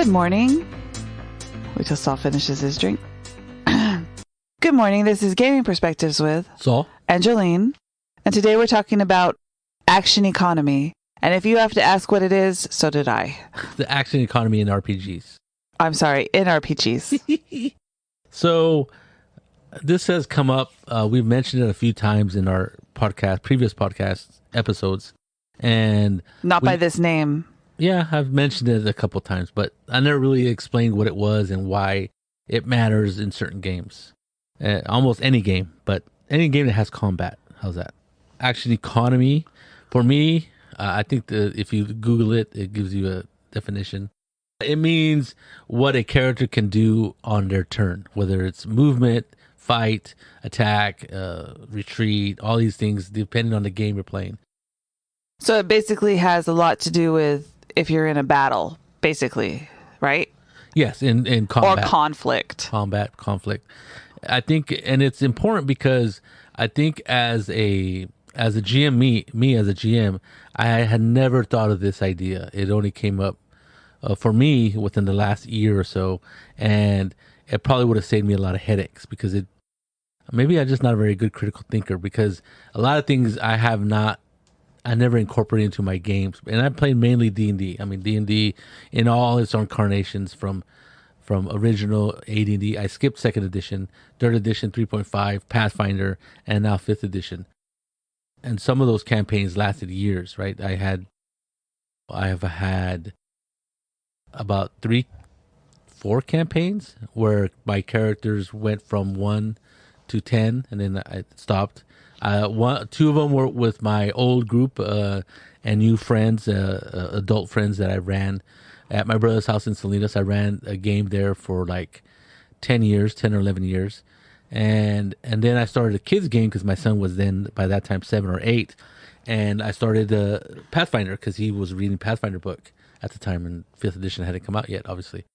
Good morning. Wait till Saul finishes his drink. Good morning. This is Gaming Perspectives with Saul and Jolene. And today we're talking about action economy. And if you have to ask what it is, so did I. The action economy in RPGs. I'm sorry, in RPGs. So this has come up. We've mentioned it a few times in our previous podcast episodes. And Not by this name. Yeah, I've mentioned it a couple times, but I never really explained what it was and why it matters in certain games. Almost any game, but any game that has combat. How's that? Action economy. For me, I think if you Google it, it gives you a definition. It means what a character can do on their turn, whether it's movement, fight, attack, retreat, all these things, depending on the game you're playing. So it basically has a lot to do with if you're in a battle, basically, right? Yes, in combat. Or conflict. Conflict. I think, and it's important because I think as a GM, me as a GM, I had never thought of this idea. It only came up for me within the last year or so, and it probably would have saved me a lot of headaches because maybe I'm just not a very good critical thinker because a lot of things I never incorporated into my games, and I played mainly D&D. I mean, D&D in all its incarnations from original AD&D. I skipped 2nd edition, 3rd edition, 3.5, Pathfinder, and now 5th edition. And some of those campaigns lasted years, right? I have had about 4 campaigns where my characters went from 1 to 10, and then I stopped. 2 of them were with my old group and new friends, adult friends that I ran at my brother's house in Salinas. I ran a game there for like 10 or 11 years. And then I started a kids game because my son was then by that time 7 or 8. And I started Pathfinder because he was reading Pathfinder book at the time, and 5th edition hadn't come out yet, obviously.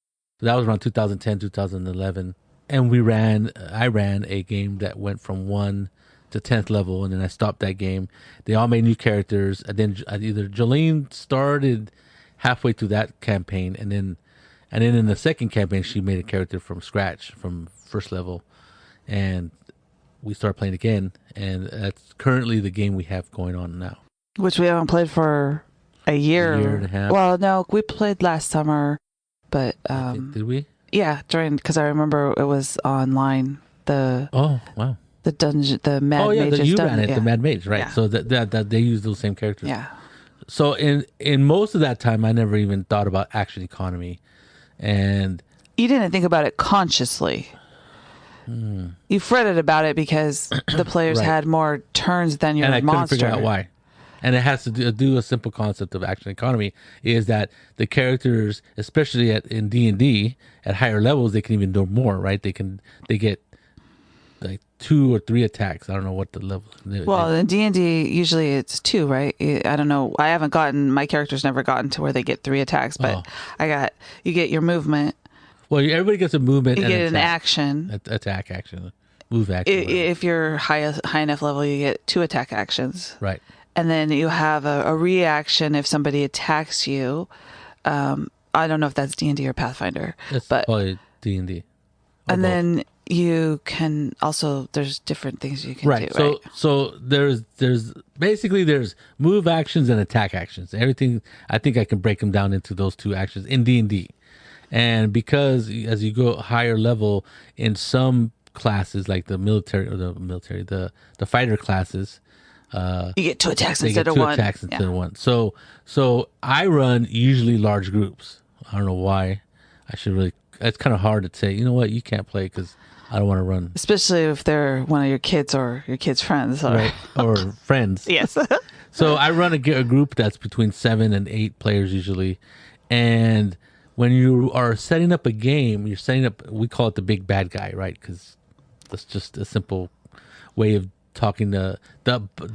So that was around 2010, 2011. And I ran a game that went from 1 to 10th level, and then I stopped that game. They all made new characters, and then either Jolene started halfway through that campaign, and then in the second campaign she made a character from scratch, from 1st level, and we started playing again, and that's currently the game we have going on now. Which we haven't played for a year. A year and a half. Well, no, we played last summer, but did we? Yeah, because I remember it was online. Oh wow. The dungeon, the Mad Mage. Oh yeah, you ran it, the Mad Mage, right? Yeah. So that they use those same characters. Yeah. So in most of that time, I never even thought about action economy, and you didn't think about it consciously. You fretted about it because the players Right. had more turns than your and I monster. couldn't figure out why. And it has to do a simple concept of action economy is that the characters, especially in D&D, at higher levels, they can even do more, right? They get like 2 or 3 attacks. I don't know what the level is. Well, in D&D, usually it's 2, right? I don't know. My character's never gotten to where they get 3 attacks, but you get your movement. Well, everybody gets a movement. You and get an action. Attack action. Move action. If you're high enough level, you get 2 attack actions. Right. And then you have a reaction if somebody attacks you. I don't know if that's D&D or Pathfinder. That's probably D&D. And then you can also, there's different things you can do, right? So there's move actions and attack actions. Everything, I think I can break them down into those 2 actions in D&D. And because as you go higher level in some classes, like the fighter classes, you get 2 attacks instead of 1. So I run usually large groups. I don't know why. It's kind of hard to say, you know what, you can't play because I don't want to run. Especially if they're one of your kids or your kids' friends. Right. Or friends. Yes. So I run a group that's between 7 and 8 players usually. And when you are setting up a game, we call it the big bad guy, right? Because that's just a simple way of talking to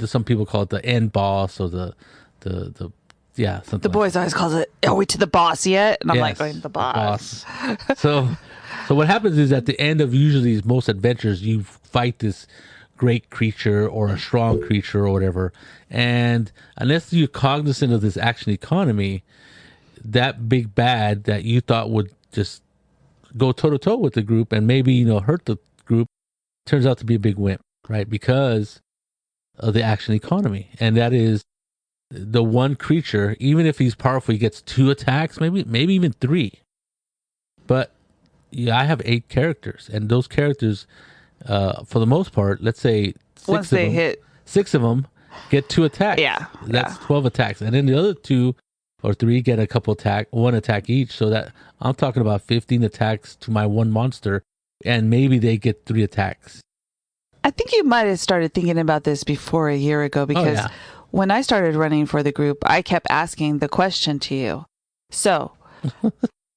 some people call it the end boss or the something. The boys always calls it, are we to the boss yet? And I'm like, going, the boss. So what happens is at the end of usually most adventures, you fight this great creature or a strong creature or whatever. And unless you're cognizant of this action economy, that big bad that you thought would just go toe to toe with the group and maybe, hurt the group, turns out to be a big wimp, right? Because of the action economy. And that is the one creature, even if he's powerful, he gets 2 attacks, maybe even 3. But yeah, I have 8 characters, and those characters, for the most part, let's say Once they hit 6 of them get 2 attacks. Yeah. That's 12 attacks. And then the other 2 or 3 get a couple attack, 1 attack each. So that I'm talking about 15 attacks to my one monster, and maybe they get 3 attacks. I think you might have started thinking about this before a year ago, because when I started running for the group, I kept asking the question to you. So,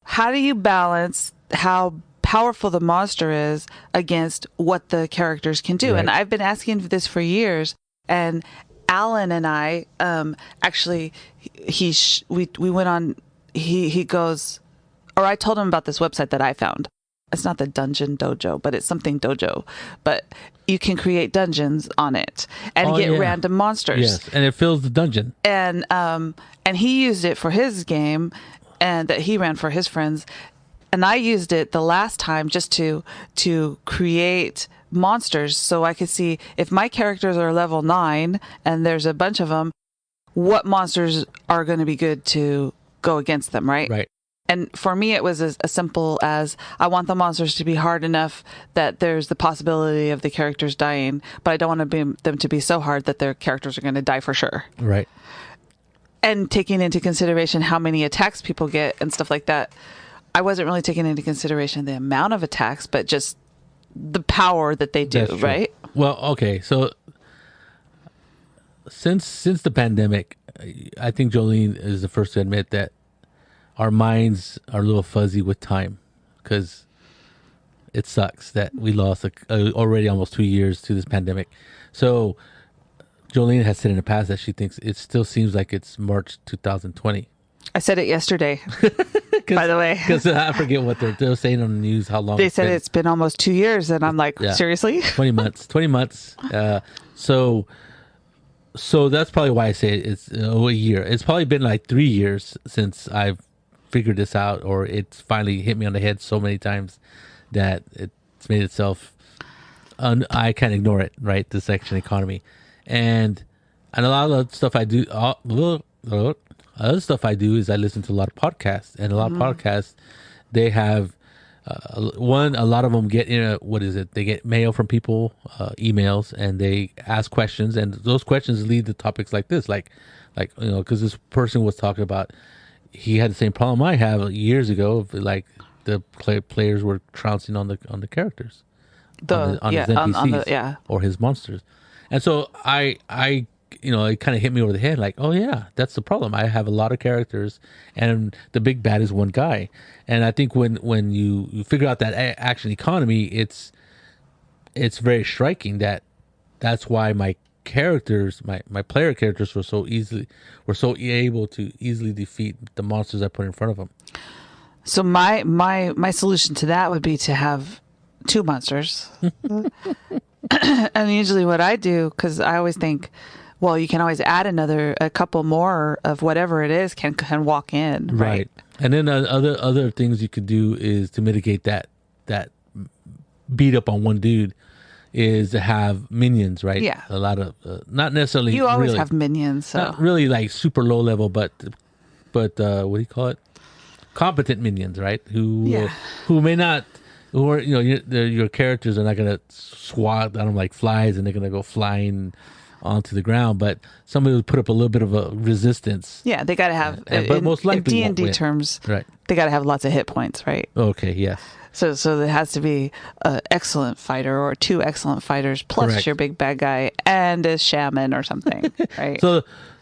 how do you balance how powerful the monster is against what the characters can do? Right. And I've been asking this for years. And Alan and I, actually, we went on, he goes, or I told him about this website that I found. It's not the Dungeon Dojo, but it's something dojo. But you can create dungeons on it and get random monsters. Yes, and it fills the dungeon. And he used it for his game, and that he ran for his friends. And I used it the last time just to create monsters, so I could see if my characters are level 9 and there's a bunch of them, what monsters are going to be good to go against them, right? Right. And for me, it was as simple as I want the monsters to be hard enough that there's the possibility of the characters dying, but I don't want them to be so hard that their characters are going to die for sure. Right. And taking into consideration how many attacks people get and stuff like that, I wasn't really taking into consideration the amount of attacks, but just the power that they do, right? Well, okay. So since the pandemic, I think Jolene is the first to admit that our minds are a little fuzzy with time, because it sucks that we lost already almost 2 years to this pandemic. So Jolene has said in the past that she thinks it still seems like it's March 2020. I said it yesterday, by the way. Because I forget what they're saying on the news, how long they said it's been almost 2 years, and I'm like, seriously? 20 months. So that's probably why I say it's a year. It's probably been like 3 years since I've figured this out, or it's finally hit me on the head so many times that it's made itself I can't ignore it, right? This action economy. And a lot of the stuff I do, other stuff I do is I listen to a lot of podcasts, and a lot of podcasts, they have a lot of them get they get mail from people, emails, and they ask questions, and those questions lead to topics like this, like because this person was talking about, he had the same problem I have years ago, like the players were trouncing on the characters, on his NPCs or his monsters, and so I it kind of hit me over the head, like, oh yeah, that's the problem. I have a lot of characters, and the big bad is one guy. And I think when you figure out that action economy, it's very striking that's why my characters, my player characters were so able to easily defeat the monsters I put in front of them. So my solution to that would be to have 2 monsters. And usually what I do, because I always think, well, you can always add a couple more of whatever it is can walk in, right? And then other things you could do is to mitigate that beat up on one dude is to have minions, right? Yeah. A lot of not necessarily. You always have minions, so not really like super low level, but what do you call it? Competent minions, right? Who may not. Who are your characters are not gonna swat at them like flies, and they're gonna go flying onto the ground, but somebody would put up a little bit of a resistance. Yeah, they got to have, but most likely in D&D terms, right? They got to have lots of hit points, right? Okay, yes. So there has to be an excellent fighter or 2 excellent fighters plus your big bad guy and a shaman or something, right?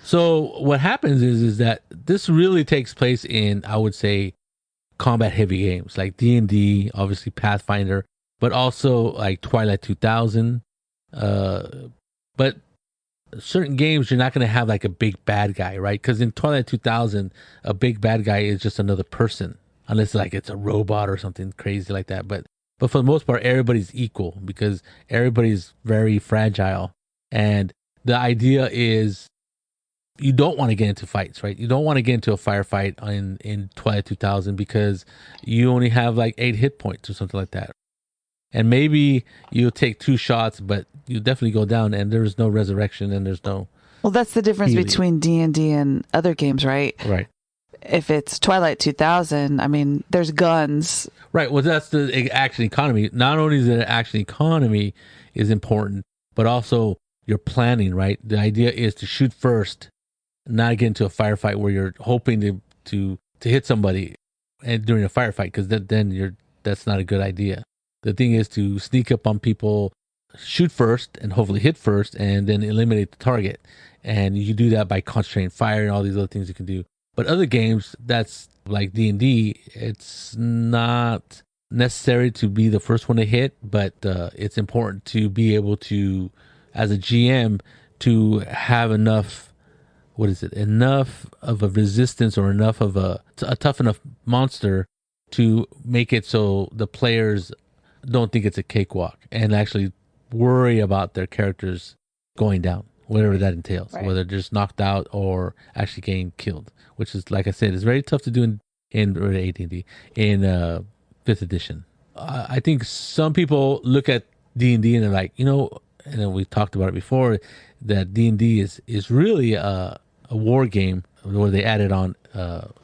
So what happens is that this really takes place in, I would say, combat heavy games like D&D, obviously Pathfinder, but also like Twilight 2000. But certain games you're not going to have like a big bad guy, right? Because in Twilight 2000, a big bad guy is just another person, unless like it's a robot or something crazy like that. But for the most part, everybody's equal because everybody's very fragile, and the idea is you don't want to get into fights, right? You don't want to get into a firefight in Twilight 2000 because you only have like 8 hit points or something like that. And maybe you'll take 2 shots, but you definitely go down, and there's no resurrection, and there's no. Well, that's the difference healing. between D&D and other games, right? Right. If it's Twilight 2000, I mean, there's guns. Right. Well, that's the action economy. Not only is the action economy is important, but also your planning, right? The idea is to shoot first, not get into a firefight where you're hoping to hit somebody and during a firefight, because then that's not a good idea. The thing is to sneak up on people, shoot first, and hopefully hit first, and then eliminate the target. And you do that by concentrating fire and all these other things you can do. But other games, that's like D&D, it's not necessary to be the first one to hit, but it's important to be able to, as a GM, to have enough of a resistance or enough of a tough enough monster to make it so the players don't think it's a cakewalk and actually worry about their characters going down, whatever that entails, right. Whether they're just knocked out or actually getting killed, which is, like I said, is very tough to do in AD&D, in 5th edition. I think some people look at D&D and they're like, and then we talked about it before, that D&D is really a war game where they added on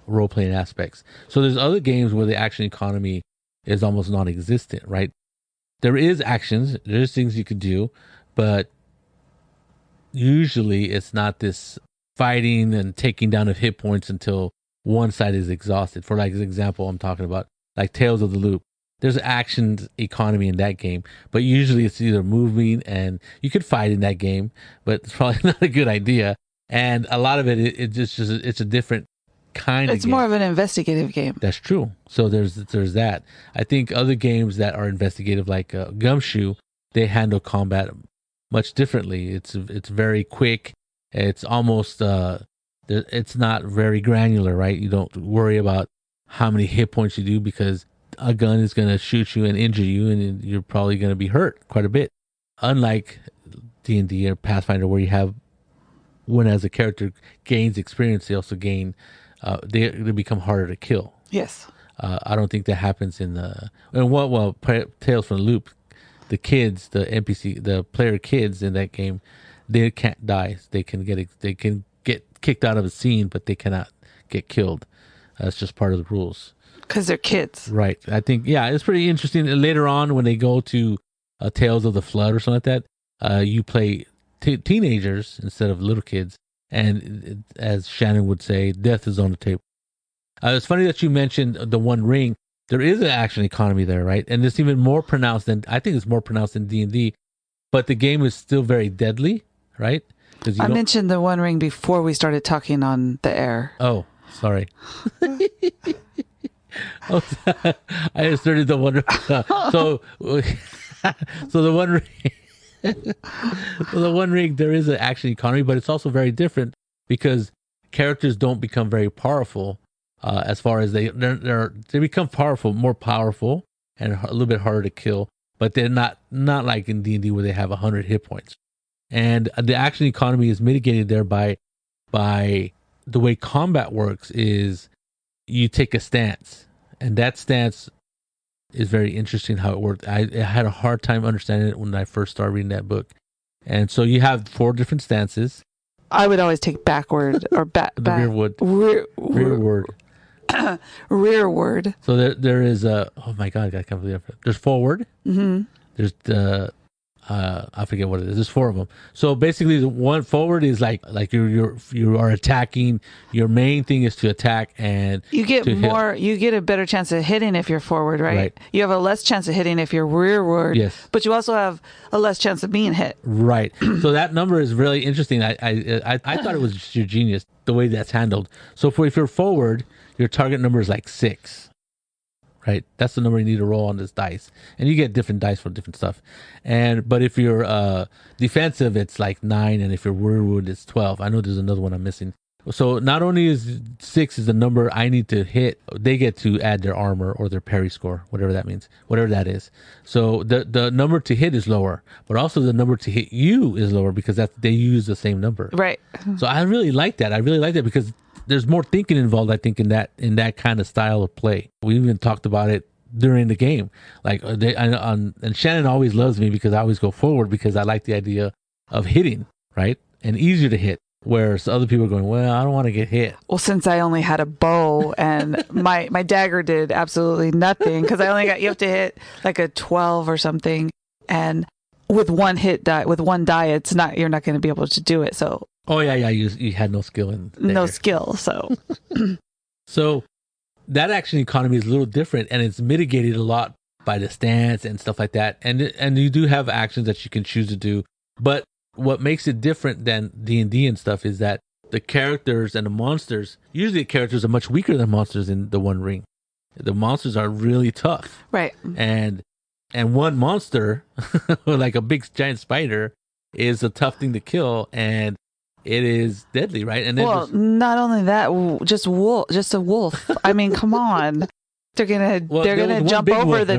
role-playing aspects. So there's other games where the action economy is almost non-existent, right? There is actions, there's things you could do, but usually it's not this fighting and taking down of hit points until one side is exhausted. For like example, I'm talking about like Tales of the Loop. There's action economy in that game, but usually it's either moving, and you could fight in that game, but it's probably not a good idea. And a lot of it's a different kind of game. It's more of an investigative game. That's true. So there's that. I think other games that are investigative, like Gumshoe, they handle combat much differently. It's very quick. It's almost it's not very granular, right? You don't worry about how many hit points you do, because a gun is going to shoot you and injure you, and you're probably going to be hurt quite a bit. Unlike D&D or Pathfinder, where you have, when as a character gains experience, they also gain, they become harder to kill. Yes. I don't think that happens in Tales from the Loop. The kids, the NPC, the player kids in that game, they can't die. They can get kicked out of a scene, but they cannot get killed. That's just part of the rules. Because they're kids. Right. I think, it's pretty interesting. Later on, when they go to Tales of the Flood or something like that, you play teenagers instead of little kids. And as Shannon would say, death is on the table. It's funny that you mentioned the One Ring. There is an action economy there, right? And it's even more pronounced I think it's more pronounced than D&D. But the game is still very deadly, right? I mentioned the One Ring before we started talking on the air. Oh, sorry. I inserted the One Ring. So the One Ring. So the One Ring, there is an action economy, but it's also very different because characters don't become very powerful. As far as they become more powerful, and a little bit harder to kill, but they're not like in D&D where they have 100 hit points. And the action economy is mitigated there by the way combat works is you take a stance, and that stance is very interesting how it worked. I had a hard time understanding it when I first started reading that book. And so you have 4 different stances. I would always take backward or rearward. Rearward. So there is oh my God, I can't believe it. There's forward. Mm-hmm. There's I forget what it is. There's 4 of them. So basically, the one forward is like you are attacking. Your main thing is to attack, and you get you get a better chance of hitting if you're forward, right? You have a less chance of hitting if you're rearward. Yes. But you also have a less chance of being hit. Right. So that number is really interesting. I thought it was just your genius the way that's handled. So if you're forward, your target number is like 6. Right, that's the number you need to roll on this dice, and you get different dice for different stuff. But if you're defensive, it's like 9, and if you're rearward, it's 12. I know there's another one I'm missing, So not only is 6 is the number I need to hit, they get to add their armor or their parry score, whatever that means, whatever that is. So the number to hit is lower, but also the number to hit you is lower because they use the same number. Right. So I really like that. I really like that because there's more thinking involved, I think, in that kind of style of play. We even talked about it during the game. Like and Shannon always loves me because I always go forward because I like the idea of hitting, right? And easier to hit. Whereas other people are going, well, I don't want to get hit. Well, since I only had a bow and my dagger did absolutely nothing because you have to hit like a 12 or something. And with one die, you're not going to be able to do it. So. Oh, yeah. You had no skill in there. No skill. So. So that action economy is a little different and it's mitigated a lot by the stance and stuff like that. And you do have actions that you can choose to do. But what makes it different than D&D and stuff is that the characters and the monsters, usually the characters are much weaker than monsters in the One Ring. The monsters are really tough. Right. And one monster, like a big giant spider, is a tough thing to kill and it is deadly, right? And then not only that, just a wolf. I mean, come on. They're gonna jump over the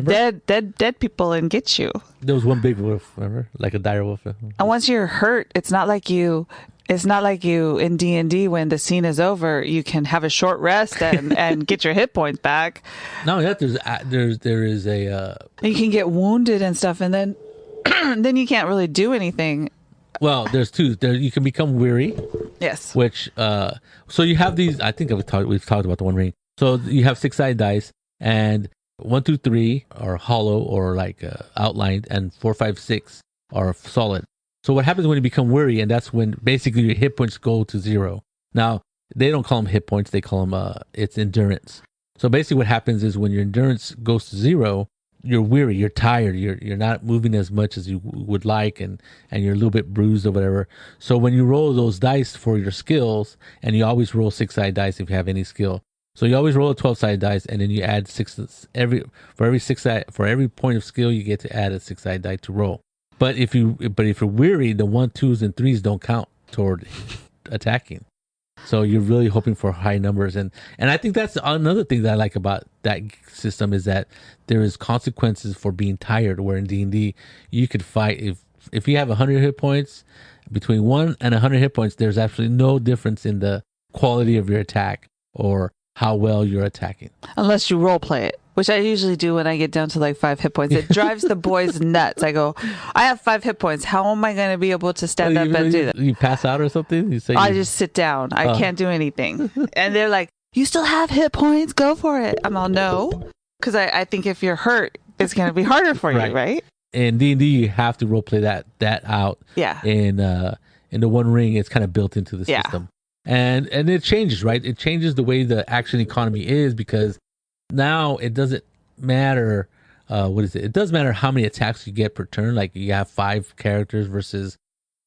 dead people and get you. There was one big wolf, remember, like a dire wolf. And once you're hurt, it's not like you in D&D when the scene is over, you can have a short rest and get your hit points back. No, that there is a. You can get wounded and stuff, and then then you can't really do anything. Well, there's two. You can become weary. Yes. Which so you have these. I think we've talked about the One Ring. So you have 6-sided dice. And 1, 2, 3 are hollow or like outlined, and 4, 5, 6 are solid. So what happens when you become weary, and that's when basically your hit points go to 0. Now they don't call them hit points; they call them it's endurance. So basically, what happens is when your endurance goes to 0, you're weary, you're tired, you're not moving as much as you would like, and you're a little bit bruised or whatever. So when you roll those dice for your skills, and you always roll 6-sided dice if you have any skill. So you always roll a 12-sided dice, and then you add 6 for every point of skill you get to add a 6-sided die to roll. But if you're weary, the 1, 2s, and 3s don't count toward attacking. So you're really hoping for high numbers, and I think that's another thing that I like about that system is that there is consequences for being tired. Where in D&D you could fight if you have 100 hit points, between 1 and 100 hit points, there's absolutely no difference in the quality of your attack or how well you're attacking. Unless you role play it, which I usually do when I get down to like 5 hit points. It drives the boys nuts. I go, I have 5 hit points. How am I going to be able to stand up and do that? You pass out or something? I just sit down. I can't do anything. And they're like, you still have hit points? Go for it. I'm all, no. Because I think if you're hurt, it's going to be harder for you, right? In D&D, you have to role play that out. Yeah. In the One Ring, it's kind of built into the system. And it changes, right? It changes the way the action economy is because now it doesn't matter. It does matter how many attacks you get per turn. Like you have 5 characters versus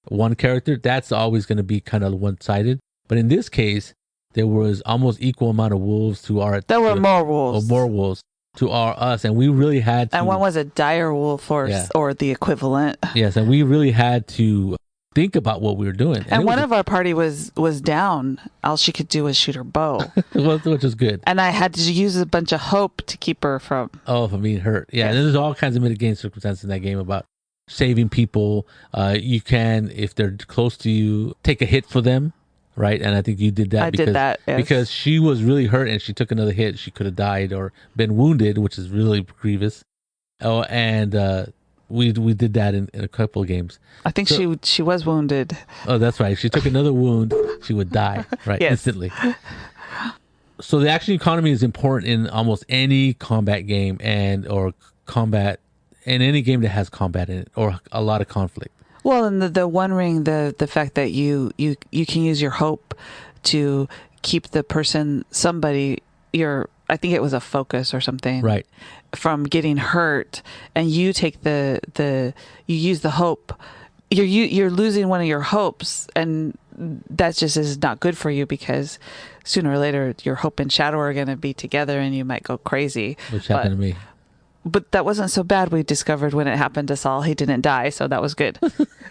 1 character. That's always going to be kind of one-sided. But in this case, there was almost equal amount of wolves to our. There were more wolves. More wolves to us, and we really had to. And one was a dire wolf or the equivalent. Yes, and we really had to think about what we were doing. And one of our party was down. All she could do was shoot her bow. Which is good. And I had to use a bunch of hope to keep her from being hurt. Yeah, and there's all kinds of mitigating circumstances in that game about saving people. You can, if they're close to you, take a hit for them, right? And I think you did that. I did that, yes. Because she was really hurt and she took another hit. She could have died or been wounded, which is really grievous. Oh, and we did that in a couple of games. I think she was wounded. Oh, that's right. If she took another wound, she would die, right? Yes. Instantly. So the action economy is important in almost any combat game or combat in any game that has combat in it or a lot of conflict. Well, and the One Ring, the fact that you can use your hope to keep the person, I think it was a focus or something, right, from getting hurt, and you take you use the hope. You're losing one of your hopes, and that just is not good for you because sooner or later your hope and shadow are going to be together, and you might go crazy. Which happened to me. but that wasn't so bad. We discovered when it happened to Saul, he didn't die, so that was good.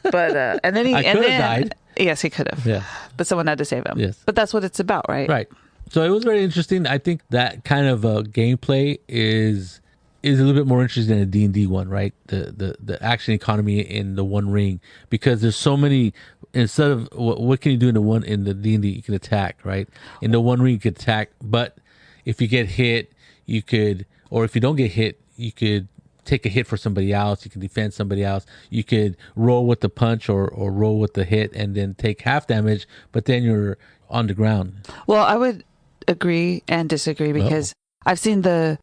But and then he could have died. Yes, he could have. Yeah, but someone had to save him. Yes, but that's what it's about, right? Right. So it was very interesting. I think that kind of gameplay is a little bit more interesting than a D&D one, right? The action economy in the One Ring, because there's so many. Instead of what can you do in the D&D, you can attack, right? In the One Ring, you could attack, but if you get hit, you could, or if you don't get hit, you could take a hit for somebody else. You can defend somebody else. You could roll with the punch or roll with the hit and then take half damage, but then you're on the ground. Well, I would agree and disagree because I've seen the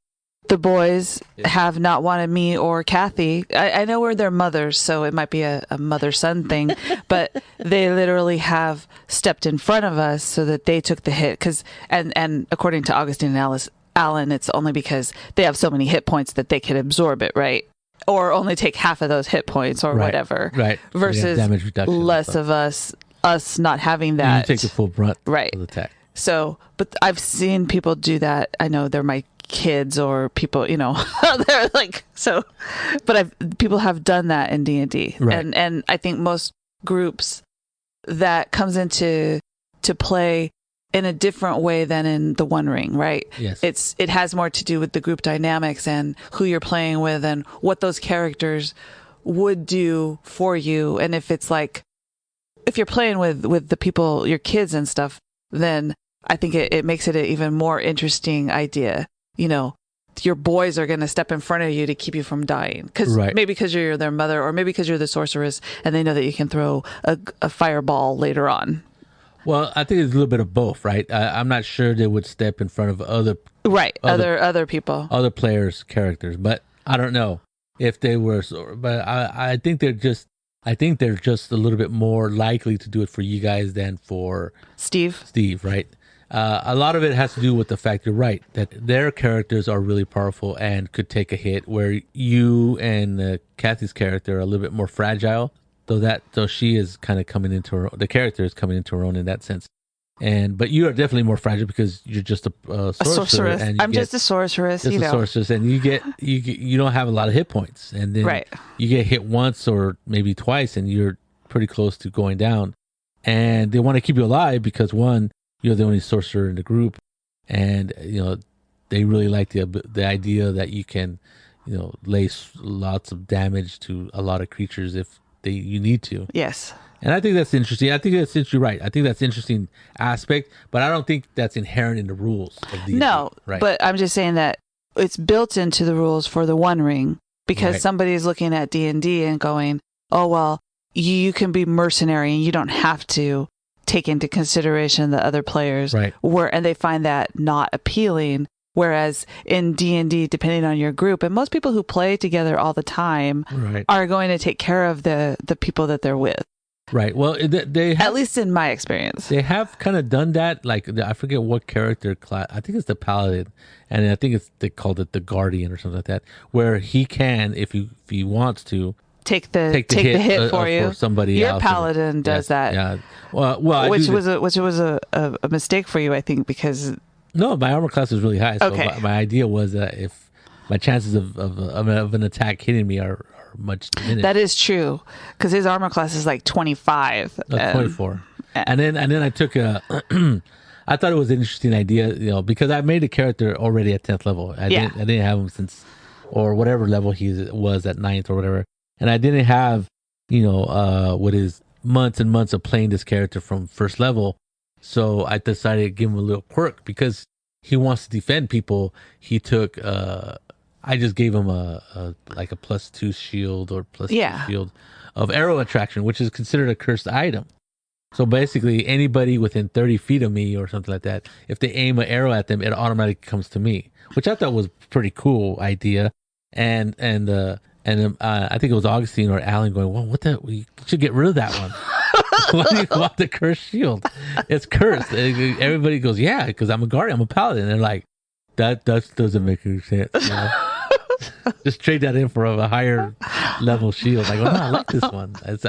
boys have not wanted me or Kathy. I know we're their mothers, so it might be a mother-son thing, but they literally have stepped in front of us so that they took the hit. And according to Augustine and Alan, it's only because they have so many hit points that they can absorb it, right? Or only take half of those hit points or whatever. Right. Versus damage reduction less of us not having that. You take the full brunt of the attack. So, but I've seen people do that. I know they're my kids or people, they're like, so, but people have done that in D&D. Right. And I think most groups that comes into play in a different way than in the One Ring, right? Yes. It has more to do with the group dynamics and who you're playing with and what those characters would do for you. And if it's like, if you're playing with the people, your kids and stuff, then I think it makes it an even more interesting idea. Your boys are going to step in front of you to keep you from dying. Maybe because you're their mother, or maybe because you're the sorceress and they know that you can throw a fireball later on. Well, I think it's a little bit of both, right? I'm not sure they would step in front of other people, other players' characters, but I don't know if they were. But I think they're just a little bit more likely to do it for you guys than for Steve, right? A lot of it has to do with the fact, you're right, that their characters are really powerful and could take a hit, where you and Kathy's character are a little bit more fragile. Though she is kind of coming into the character is coming into her own in that sense. But you are definitely more fragile because you're just a sorceress. And I'm just a sorceress, a sorceress, and you don't have a lot of hit points, and then you get hit once or maybe twice, and you're pretty close to going down. And they want to keep you alive because, one, you're the only sorcerer in the group, and they really like the idea that you can lay lots of damage to a lot of creatures if you need to. Yes. And I think that's interesting. I think that's right. I think that's an interesting aspect, but I don't think that's inherent in the rules of D&D. No, right. But I'm just saying that it's built into the rules for the One Ring because somebody's looking at D&D and going, oh, well, you can be mercenary and you don't have to take into consideration the other players. Right. And they find that not appealing. Whereas in D&D, depending on your group, and most people who play together all the time are going to take care of the people that they're with. Right. Well, they have, at least in my experience, they have kind of done that. Like, I forget what character class. I think it's the Paladin, and I think they called it the Guardian or something like that, where he can, if he wants to, take the hit for you. For somebody your else. Your Paladin does that. Yeah. Well, which was a mistake for you, I think, because. No, my armor class is really high. So my idea was that if my chances of an attack hitting me are much diminished. That is true, because his armor class is like 25. 24. And then I took I thought it was an interesting idea, because I made a character already at 10th level. I didn't have him since, or whatever level he was at 9th or whatever. And I didn't have, what is months and months of playing this character from first level. So I decided to give him a little quirk because he wants to defend people. He took, I just gave him a +2 shield or +2 shield of arrow attraction, which is considered a cursed item. So basically, anybody within 30 feet of me or something like that, if they aim an arrow at them, it automatically comes to me, which I thought was a pretty cool idea. And I think it was Augustine or Alan going, well, we should get rid of that one. Why do you want the cursed shield? It's cursed. Everybody goes, yeah, because I'm a guardian, I'm a paladin. And they're like, that doesn't make any sense. Just trade that in for a higher level shield. I go, no, I like this one. That's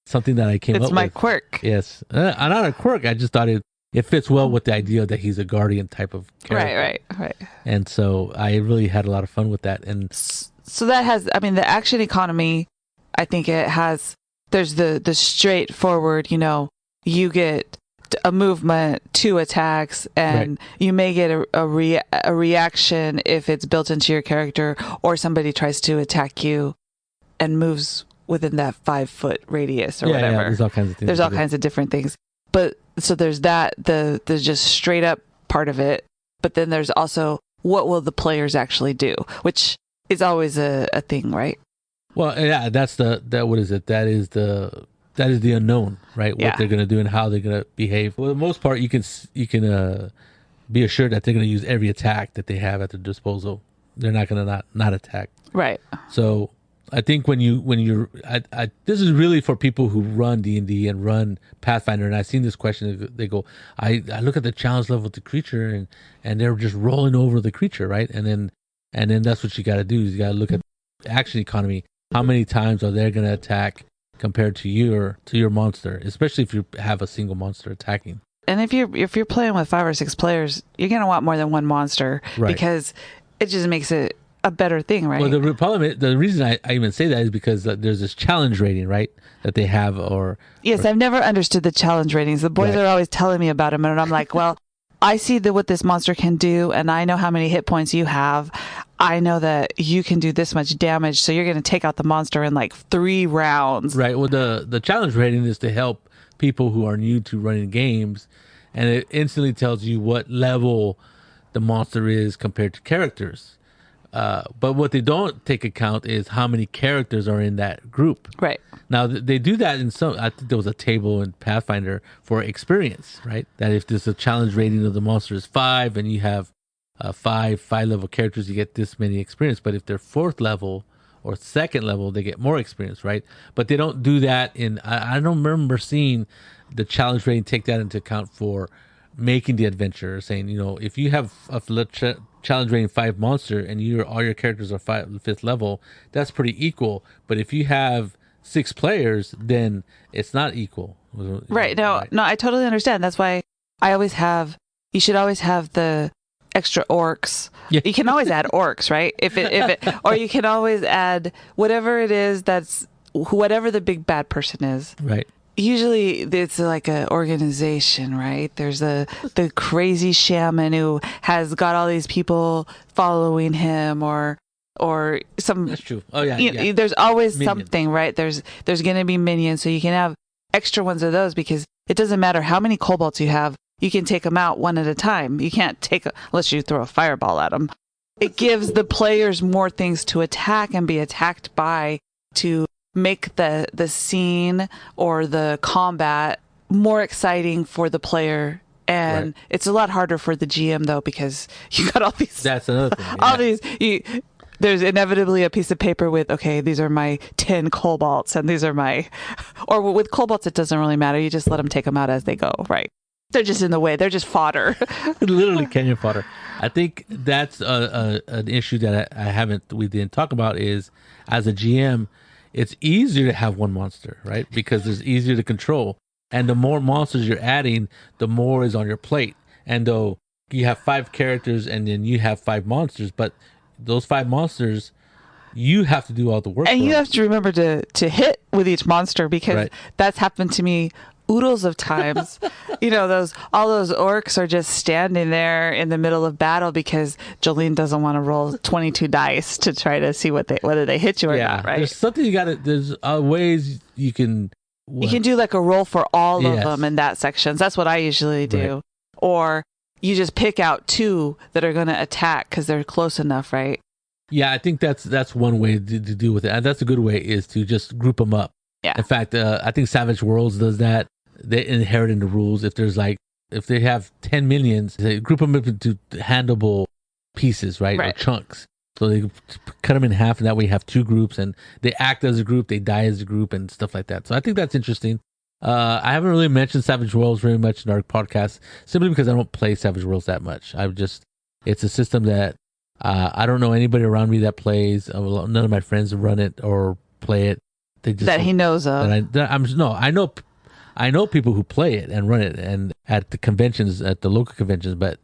something that I came up with. It's my quirk. Yes. Not a quirk. I just thought it fits well with the idea that he's a guardian type of character. Right. And so I really had a lot of fun with that. And so that has, I mean, the action economy, I think it has, there's the straightforward, you get a movement, 2 attacks, and you may get a reaction if it's built into your character, or somebody tries to attack you and moves within that 5-foot radius or whatever. Yeah, there's all kinds of things. There's all kinds of different things. But so there's that, there's just straight up part of it. But then there's also what will the players actually do, which is always a thing, right? Well, yeah, that's what is it? That is the unknown, right? What they're going to do and how they're going to behave. For the most part, you can be assured that they're going to use every attack that they have at their disposal. They're not going to not attack. Right. So I think when you're this is really for people who run D&D and run Pathfinder, and I've seen this question. They go, I look at the challenge level of the creature, and they're just rolling over the creature, right? And then that's what you got to do. Is you got to look at action economy. How many times are they going to attack compared to your monster, especially if you have a single monster attacking? And if you're playing with 5 or 6 players, you're going to want more than one monster, because it just makes it a better thing, right? Well, the problem is, the reason I even say that is because there's this challenge rating, right, that they have. I've never understood the challenge ratings. The boys are always telling me about them, and I'm like, well, I see what this monster can do, and I know how many hit points you have. I know that you can do this much damage, so you're going to take out the monster in like 3 rounds. Right. Well, the challenge rating is to help people who are new to running games, and it instantly tells you what level the monster is compared to characters. But what they don't take account is how many characters are in that group. Right. Now, they do that in some. I think there was a table in Pathfinder for experience, right? That if there's a challenge rating of the monster is 5, and you have 5 level characters, you get this many experience. But if they're 4th level or 2nd level, they get more experience, right? But they don't do that in. I don't remember seeing the challenge rating take that into account for making the adventure, saying, if you have a challenge rating 5 monster and all your characters are 5th level, that's pretty equal. But if you have 6 players, then it's not equal. Right. No, I totally understand. That's why you should always have the extra orcs. Yeah. You can always add orcs, right? Or you can always add whatever it is whatever the big bad person is. Right. Usually it's like an organization, right? There's the crazy shaman who has got all these people following him, or some. That's true. Oh yeah. There's always something, right? There's going to be minions, so you can have extra ones of those, because it doesn't matter how many kobolds you have. You can take them out one at a time. You can't unless you throw a fireball at them. It gives the players more things to attack and be attacked by, to make the scene or the combat more exciting for the player. And it's a lot harder for the GM, though, because you got all these. That's another thing. Yeah. All these. There's inevitably a piece of paper with, okay, these are my 10 kobolds, and these are my. Or with kobolds, it doesn't really matter. You just let them take them out as they go, right? They're just in the way. They're just fodder. Literally canyon fodder. I think that's an issue that we didn't talk about, is as a GM, it's easier to have one monster, right? Because it's easier to control. And the more monsters you're adding, the more is on your plate. And though you have 5 characters and then you have 5 monsters, but those 5 monsters, you have to do all the work. And you have to remember to hit with each monster, because that's happened to me oodles of times. All those orcs are just standing there in the middle of battle because Jolene doesn't want to roll 22 dice to try to see whether they hit you or not, right? There's something there's ways you can. You can do like a roll for all of them in that section. That's what I usually do. Right. Or you just pick out 2 that are going to attack because they're close enough, right? Yeah, I think that's one way to do with it. And that's a good way, is to just group them up. Yeah. In fact, I think Savage Worlds does that. They inherit in the rules. If they have 10 minions, they group them up into handleable pieces, right? Or chunks. So they cut them in half, and that way you have 2 groups, and they act as a group, they die as a group, and stuff like that. So I think that's interesting. I haven't really mentioned Savage Worlds very much in our podcast, simply because I don't play Savage Worlds that much. It's a system that I don't know anybody around me that plays. None of my friends run it or play it. That he knows of. I know I know people who play it and run it, and at the conventions, at the local conventions, but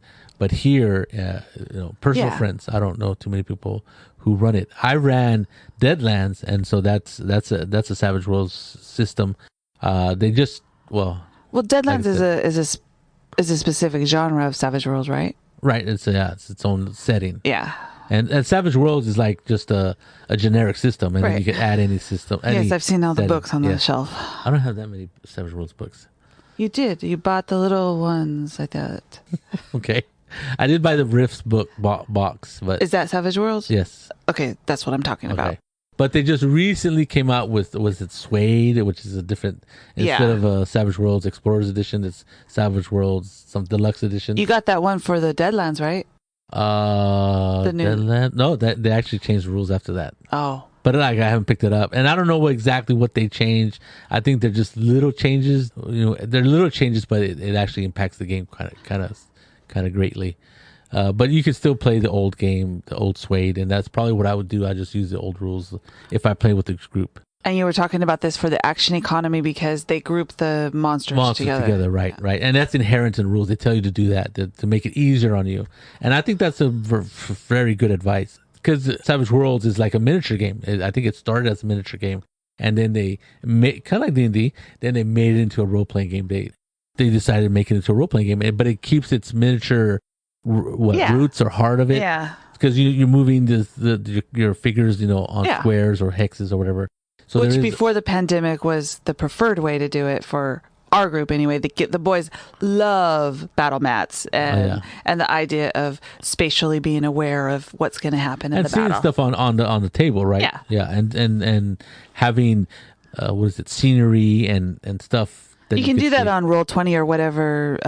here, personal friends, I don't know too many people who run it. I ran Deadlands, and so that's a Savage Worlds system. They just Deadlands is a specific genre of Savage Worlds, right? Right. It's its own setting. Yeah. And Savage Worlds is like just a generic system, and then you can add any system. Yes, I've seen all the books on the shelf. I don't have that many Savage Worlds books. You did. You bought the little ones, I thought. Okay. I did buy the Rifts box, but is that Savage Worlds? Yes. Okay, that's what I'm talking about. But they just recently came out with, was it Suede, which is a different, instead of a Savage Worlds Explorers Edition, it's Savage Worlds, some deluxe edition. You got that one for the Deadlands, right? The new Deadlands? No, they actually changed the rules after that. Oh. But I haven't picked it up. And I don't know exactly what they changed. I think they're just little changes. They're little changes, but it actually impacts the game kind of greatly. But you can still play the old game, the old Suede, and that's probably what I would do. I just use the old rules if I play with this group. And you were talking about this for the action economy because they group the monsters together. Right. And that's inherent in rules. They tell you to do that, to make it easier on you. And I think that's a very good advice, because Savage Worlds is like a miniature game. I think it started as a miniature game, and then they made, kind of like D&D, then they made it into a role-playing game. They decided to make it into a role-playing game, but it keeps its miniature roots or heart of it. Yeah. Because you're moving your figures, on squares or hexes or whatever. So which before the pandemic was the preferred way to do it for our group anyway. The boys love battle mats and the idea of spatially being aware of what's going to happen in the battle. And seeing stuff on the table, right? Yeah. And having scenery and stuff. That you can do that on Roll20 or whatever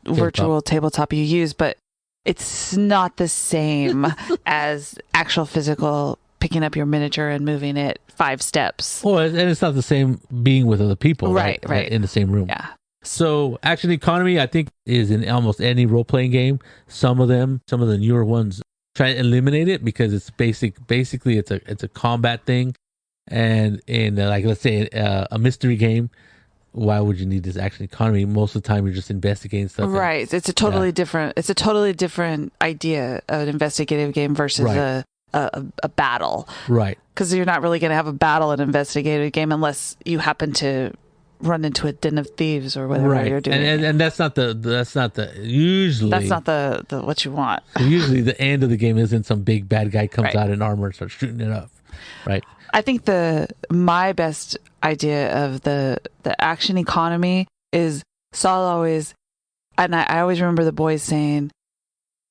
virtual tabletop you use, but it's not the same as actual physical picking up your miniature and moving it 5 steps. Well, and it's not the same being with other people, right? In the same room. Yeah. So action economy, I think, is in almost any role-playing game. Some of the newer ones try to eliminate it because it's basically it's a combat thing. And in let's say a mystery game, why would you need this action economy? Most of the time, you're just investigating stuff. Right. It's a totally different. It's a totally different idea of an investigative game versus a battle. Right. Because you're not really going to have a battle in an investigative game unless you happen to run into a den of thieves or whatever you're doing. And that's not the what you want. Usually, the end of the game isn't some big bad guy comes out in armor and starts shooting it up. Right. I think my best idea of the action economy is Saul always, and I always remember the boys saying,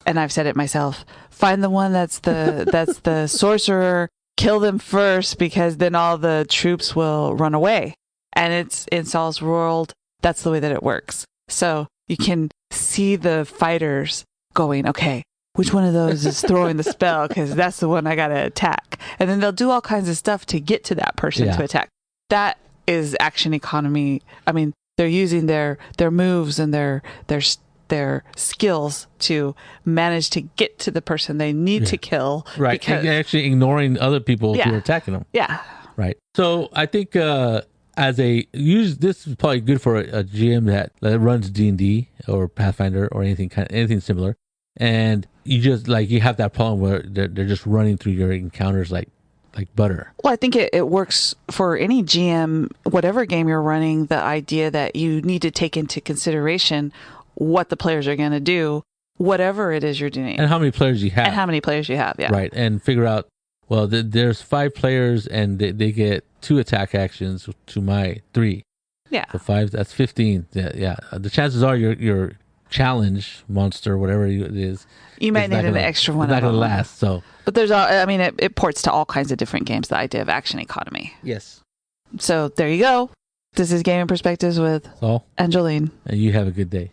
and I've said it myself, find the one that's the sorcerer, kill them first, because then all the troops will run away. And it's in Saul's world, that's the way that it works. So you can see the fighters going, okay, which one of those is throwing the spell? Because that's the one I got to attack. And then they'll do all kinds of stuff to get to that person to attack. That is action economy. I mean, they're using their moves and their skills to manage to get to the person they need to kill. Right. Because, actually ignoring other people who are attacking them. Yeah. Right. So I think this is probably good for a GM that runs D&D or Pathfinder or anything similar. And you just you have that problem where they're just running through your encounters like butter. Well, I think it works for any GM, whatever game you're running, the idea that you need to take into consideration what the players are going to do, whatever it is you're doing. And how many players you have. Yeah. Right. And figure out, well, there's 5 players and they get 2 attack actions to my 3. Yeah. So 5, that's 15. Yeah. The chances are your challenge monster, whatever it is, you might need an extra one. It's not going to last. So, but there's it ports to all kinds of different games. The idea of action economy. Yes. So there you go. This is Gaming Perspectives with Saul and Jolene. And you have a good day.